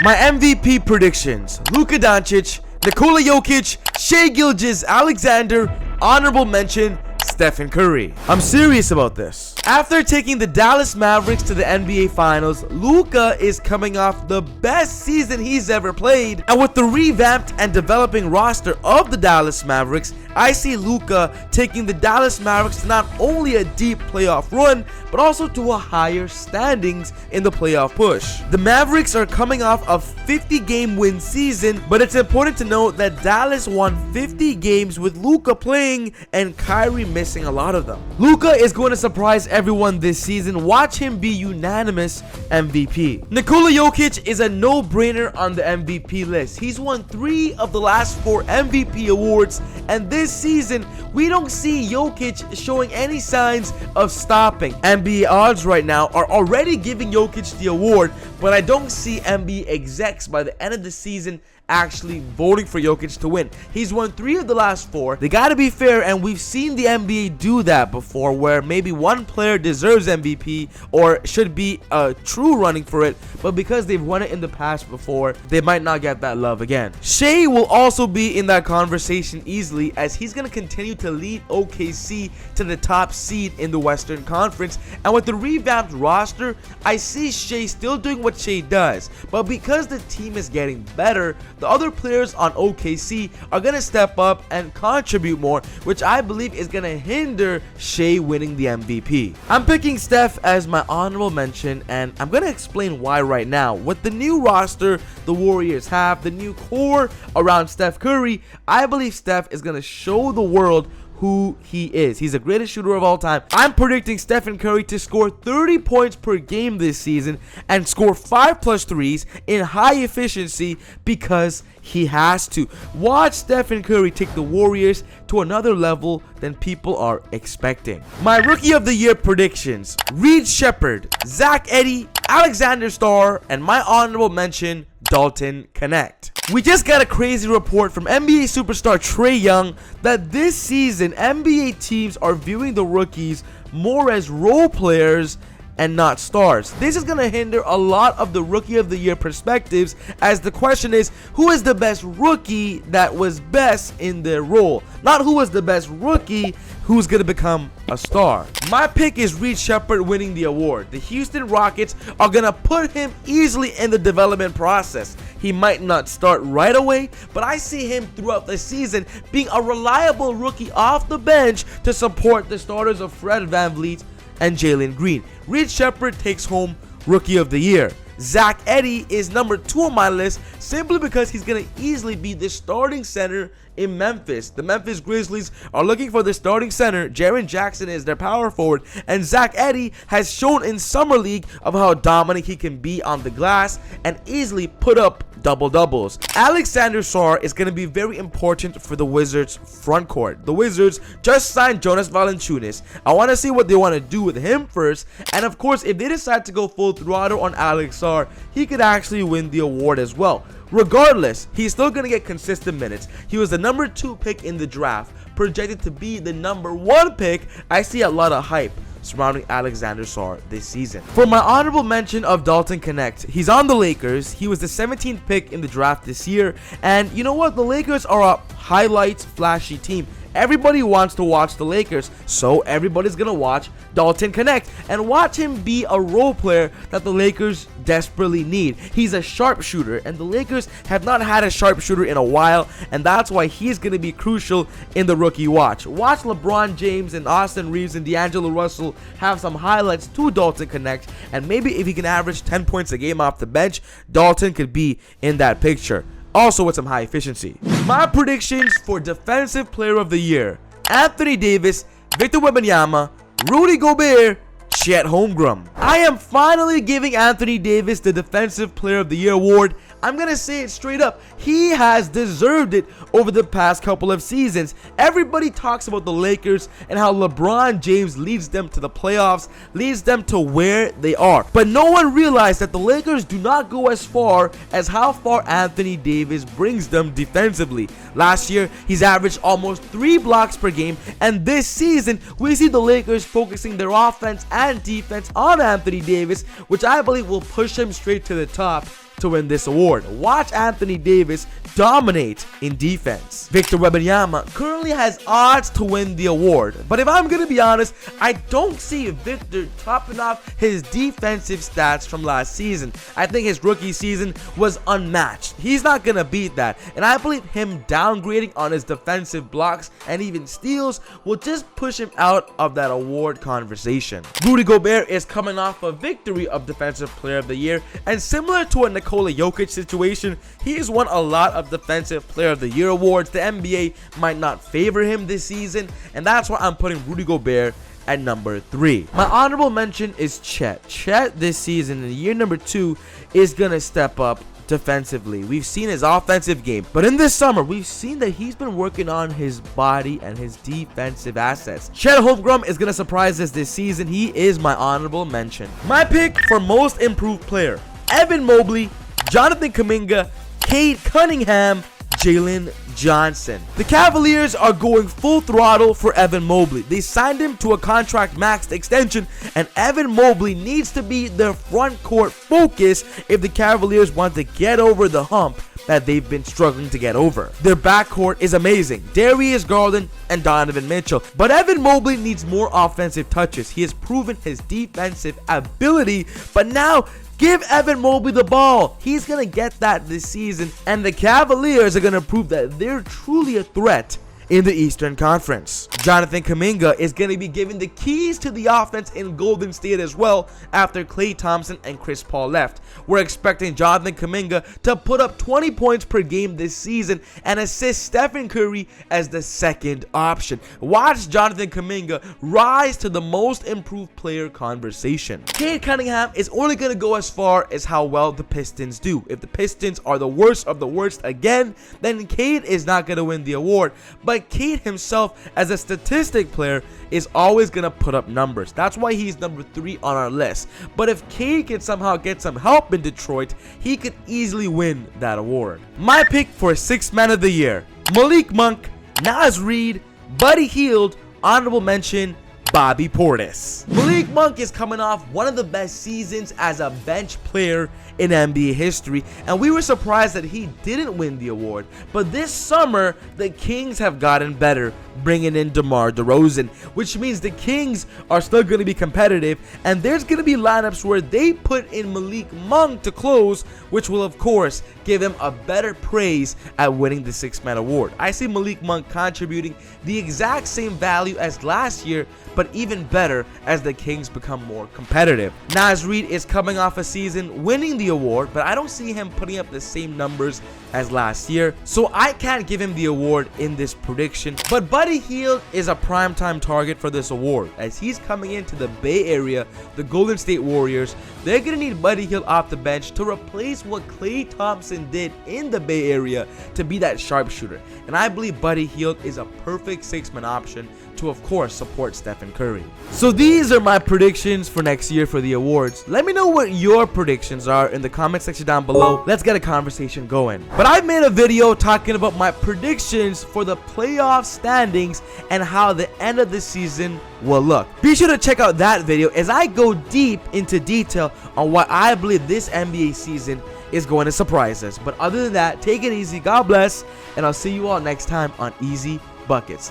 My MVP predictions: Luka Doncic, Nikola Jokic, Shai Gilgeous-Alexander, honorable mention, Stephen Curry. I'm serious about this. After taking the Dallas Mavericks to the NBA Finals, Luka is coming off the best season he's ever played, and with the revamped and developing roster of the Dallas Mavericks, I see Luka taking the Dallas Mavericks to not only a deep playoff run, but also to a higher standings in the playoff push. The Mavericks are coming off a 50-game win season, but it's important to note that Dallas won 50 games with Luka playing and Kyrie missing a lot of them. Luka is going to surprise everyone this season. Watch him be unanimous MVP. Nikola Jokic is a no-brainer on the MVP list. He's won 3 of the last 4 MVP awards, and this season we don't see Jokic showing any signs of stopping. NBA odds right now are already giving Jokic the award, but I don't see NBA execs by the end of the season actually voting for Jokic to win. He's won 3 of the last 4. They gotta be fair, and we've seen the NBA do that before, where maybe one player deserves MVP or should be a true running for it, but because they've won it in the past before, they might not get that love again. Shai will also be in that conversation easily, as he's gonna continue to lead OKC to the top seed in the Western Conference, and with the revamped roster, I see Shai still doing what Shai does, but because the team is getting better, the other players on OKC are going to step up and contribute more, which I believe is going to hinder Shai winning the MVP. I'm picking Steph as my honorable mention, and I'm going to explain why right now. With the new roster the Warriors have, the new core around Steph Curry, I believe Steph is going to show the world who he is. He's the greatest shooter of all time. I'm predicting Stephen Curry to score 30 points per game this season and score 5+ threes in high efficiency because he has to. Watch Stephen Curry take the Warriors to another level than people are expecting. My Rookie of the Year predictions: Reed Shepherd, Zach Edey, Alexander Starr, and my honorable mention, Dalton Connect. We just got a crazy report from NBA superstar Trae Young that this season NBA teams are viewing the rookies more as role players and not stars. This is going to hinder a lot of the Rookie of the Year perspectives, as the question is, who is the best rookie that was best in their role? Not who was the best rookie who's going to become a star. My pick is Reed Shepherd winning the award. The Houston Rockets are going to put him easily in the development process. He might not start right away, but I see him throughout the season being a reliable rookie off the bench to support the starters of Fred VanVleet and Jalen Green. Reed Shepherd takes home Rookie of the Year. Zach Edey is number 2 on my list simply because he's going to easily be the starting center in Memphis. The Memphis Grizzlies are looking for the starting center. Jaren Jackson is their power forward, and Zach Edey has shown in Summer League of how dominant he can be on the glass and easily put up double-doubles. Alexander Starr is going to be very important for the Wizards front court. The Wizards just signed Jonas Valanciunas. I want to see what they want to do with him first, and of course, if they decide to go full throttle on Alex Starr, he could actually win the award as well. Regardless, he's still going to get consistent minutes. He was the number 2 pick in the draft, projected to be the number 1 pick. I see a lot of hype surrounding Alexander Starr this season. For my honorable mention of Dalton Connect, he's on the Lakers. He was the 17th pick in the draft this year, and you know what? The Lakers are a highlights flashy team. Everybody wants to watch the Lakers, so everybody's gonna watch Dalton Connect and watch him be a role player that the Lakers desperately need. He's a sharpshooter, and the Lakers have not had a sharpshooter in a while, and that's why he's gonna be crucial in the rookie watch. Watch LeBron James and Austin Reeves and D'Angelo Russell have some highlights to Dalton Connect, and maybe if he can average 10 points a game off the bench, Dalton could be in that picture. Also with some high efficiency. My predictions for Defensive Player of the Year: Anthony Davis, Victor Wembanyama, Rudy Gobert, Chet Holmgren. I am finally giving Anthony Davis the Defensive Player of the Year award. I'm gonna say it straight up. He has deserved it over the past couple of seasons. Everybody talks about the Lakers and how LeBron James leads them to the playoffs, leads them to where they are. But no one realized that the Lakers do not go as far as how far Anthony Davis brings them defensively. Last year, he's averaged almost 3 blocks per game, and this season, we see the Lakers focusing their offense and defense on Anthony Davis, which I believe will push him straight to the top to win this award. Watch Anthony Davis dominate in defense. Victor Wembanyama currently has odds to win the award, but if I'm gonna be honest, I don't see Victor topping off his defensive stats from last season. I think his rookie season was unmatched. He's not gonna beat that, and I believe him downgrading on his defensive blocks and even steals will just push him out of that award conversation. Rudy Gobert is coming off a victory of Defensive Player of the Year, and similar to a Nikola Jokic situation, he has won a lot of Defensive Player of the Year awards. The NBA might not favor him this season, and that's why I'm putting Rudy Gobert at number 3. My honorable mention is Chet. Chet this season in year number 2 is gonna step up defensively. We've seen his offensive game, but in this summer we've seen that he's been working on his body and his defensive assets. Chet Holmgren is gonna surprise us this season. He is my honorable mention. My pick for most improved player: Evan Mobley, Jonathan Kuminga, Cade Cunningham, Jalen Johnson. The Cavaliers are going full throttle for Evan Mobley. They signed him to a contract maxed extension, and Evan Mobley needs to be their front court focus if the Cavaliers want to get over the hump that they've been struggling to get over. Their backcourt is amazing: Darius Garland and Donovan Mitchell. But Evan Mobley needs more offensive touches. He has proven his defensive ability, but now give Evan Mobley the ball. He's going to get that this season, and the Cavaliers are going to prove that they're truly a threat in the Eastern Conference. Jonathan Kuminga is going to be given the keys to the offense in Golden State as well after Klay Thompson and Chris Paul left. We're expecting Jonathan Kuminga to put up 20 points per game this season and assist Stephen Curry as the second option. Watch Jonathan Kuminga rise to the most improved player conversation. Cade Cunningham is only going to go as far as how well the Pistons do. If the Pistons are the worst of the worst again, then Cade is not going to win the award. But Cade himself, as a statistic player, is always going to put up numbers. That's why he's number 3 on our list. But if Cade can somehow get some help in Detroit, he could easily win that award. My pick for 6th Man of the Year: Malik Monk, Naz Reid, Buddy Hield, honorable mention Bobby Portis. Malik Monk is coming off one of the best seasons as a bench player in NBA history, and we were surprised that he didn't win the award. But this summer, the Kings have gotten better, bringing in DeMar DeRozan, which means the Kings are still going to be competitive, and there's going to be lineups where they put in Malik Monk to close, which will of course give him a better praise at winning the 6th Man award. I see Malik Monk contributing the exact same value as last year, but even better as the Kings become more competitive. Naz Reid is coming off a season winning the award, but I don't see him putting up the same numbers as last year, so I can't give him the award in this prediction. But Buddy Hield is a primetime target for this award, as he's coming into the Bay Area, the Golden State Warriors. They're gonna need Buddy Hield off the bench to replace what Klay Thompson did in the Bay Area to be that sharpshooter, and I believe Buddy Hield is a perfect 6-man option to of course support Stephen Curry. So these are my predictions for next year for the awards. Let me know what your predictions are in the comment section down below. Let's get a conversation going. But I made a video talking about my predictions for the playoff standings and how the end of the season will look. Be sure to check out that video as I go deep into detail on why I believe this NBA season is going to surprise us. But other than that, take it easy, God bless, and I'll see you all next time on Easy Buckets.